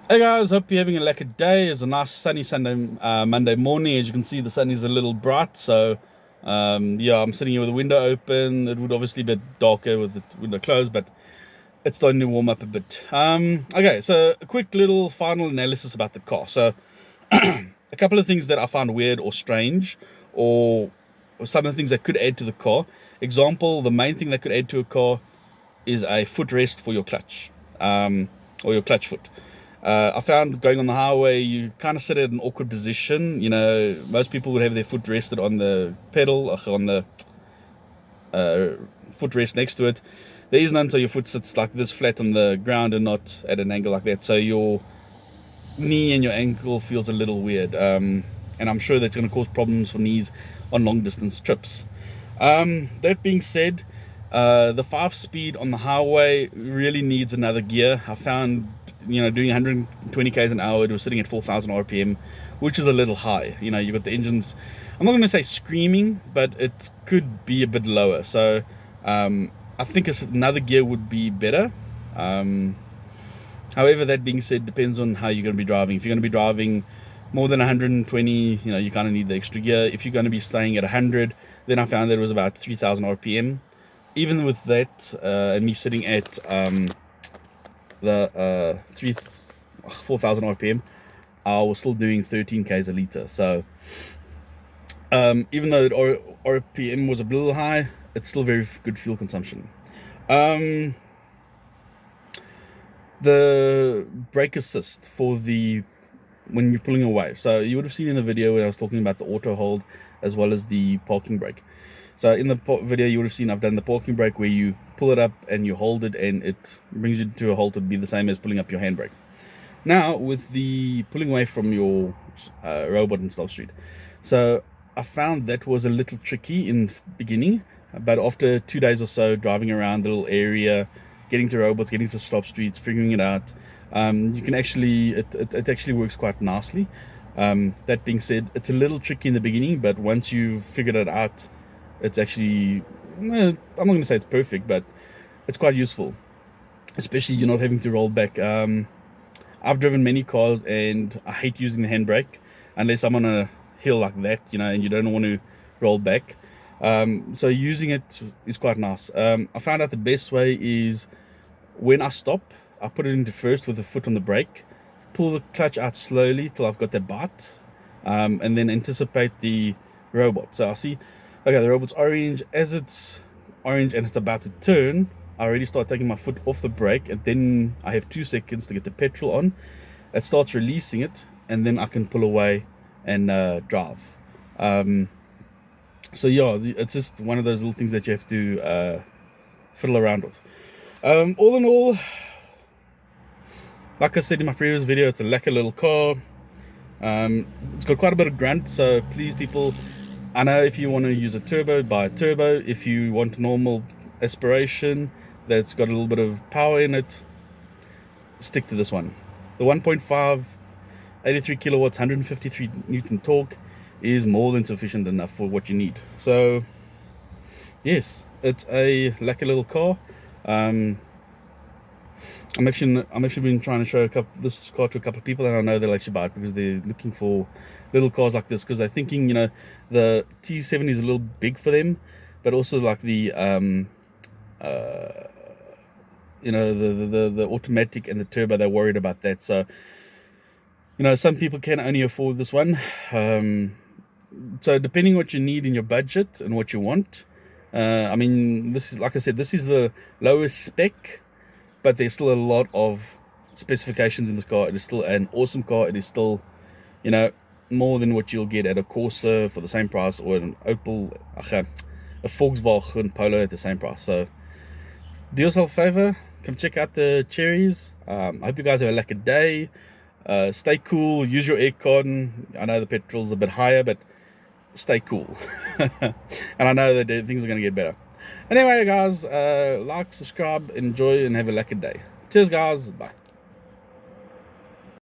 Hey guys, hope you're having a lekker day. It's a nice sunny Monday morning. As you can see, the sun is a little bright. So, yeah, I'm sitting here with the window open. It would obviously be darker with the window closed, but it's starting to warm up a bit. Okay, so a quick little final analysis about the car. So, a couple of things that I found weird or strange, or some of the things that could add to the car. Example, the main thing that could add to a car is a footrest for your clutch, or your clutch foot. I found going on the highway, you kind of sit at an awkward position. You know, most people would have their foot rested on the pedal, on the footrest next to it. There is none, so your foot sits like this flat on the ground and not at an angle like that. So your knee and your ankle feels a little weird. And I'm sure that's going to cause problems for knees on long distance trips. That being said, the 5-speed on the highway really needs another gear. I found, doing 120 k's an hour, it was sitting at 4,000 RPM, which is a little high. You got the engines, I'm not going to say screaming, but it could be a bit lower. So I think another gear would be better. However, that being said, depends on how you're going to be driving. If you're going to be driving more than 120, you kind of need the extra gear. If you're going to be staying at 100, then I found that it was about 3,000 RPM. Even with that, and me sitting at the 4,000 RPM, I was still doing 13 k's a liter. So even though the RPM was a little high, it's still very good fuel consumption. The brake assist for when you're pulling away. So you would have seen in the video when I was talking about the auto hold as well as the parking brake. So in the video you would have seen I've done the parking brake where you pull it up and you hold it and it brings you to a halt. It'd be the same as pulling up your handbrake. Now with the pulling away from your robot in Stop Street, so I found that was a little tricky in the beginning, but after 2 days or so driving around the little area, getting to robots, getting to stop streets, figuring it out, you can actually, it actually works quite nicely. That being said, it's a little tricky in the beginning, but once you've figured it out, it's actually, I'm not going to say it's perfect, but it's quite useful, especially you're not having to roll back. I've driven many cars and I hate using the handbrake unless I'm on a hill like that, and you don't want to roll back. So using it is quite nice. I found out the best way is when I stop, I put it into first with the foot on the brake, pull the clutch out slowly till I've got that bite, and then anticipate the robot. So I see, okay, the robot's orange. As it's orange and it's about to turn, I already start taking my foot off the brake, and then I have 2 seconds to get the petrol on. It starts releasing it, and then I can pull away and drive. So yeah, it's just one of those little things that you have to fiddle around with. All in all, like I said in my previous video, it's a lekker little car. It's got quite a bit of grunt, so please people, I know if you want to use a turbo, buy a turbo. If you want normal aspiration that's got a little bit of power in it, stick to this one. The 1.5 83 kilowatts 153 Newton torque is more than sufficient enough for what you need. So yes, it's a lekker little car. I'm actually been trying to show this car to a couple of people, and I know they'll actually buy it because they're looking for little cars like this, because they're thinking, the T70 is a little big for them, but also like the the automatic and the turbo, they're worried about that. So some people can only afford this one. So depending what you need in your budget and what you want, I mean, this is, like I said, this is the lowest spec, but there's still a lot of specifications in this car. It is still an awesome car. It is still, more than what you'll get at a Corsa for the same price, or an Opel, a Volkswagen Polo at the same price. So do yourself a favor, come check out the Cherries. I hope you guys have a lekker day. Stay cool, use your aircon. I know the petrol's a bit higher, but stay cool. And I know that things are going to get better. Anyway, guys, like, subscribe, enjoy, and have a lekker day. Cheers, guys. Bye.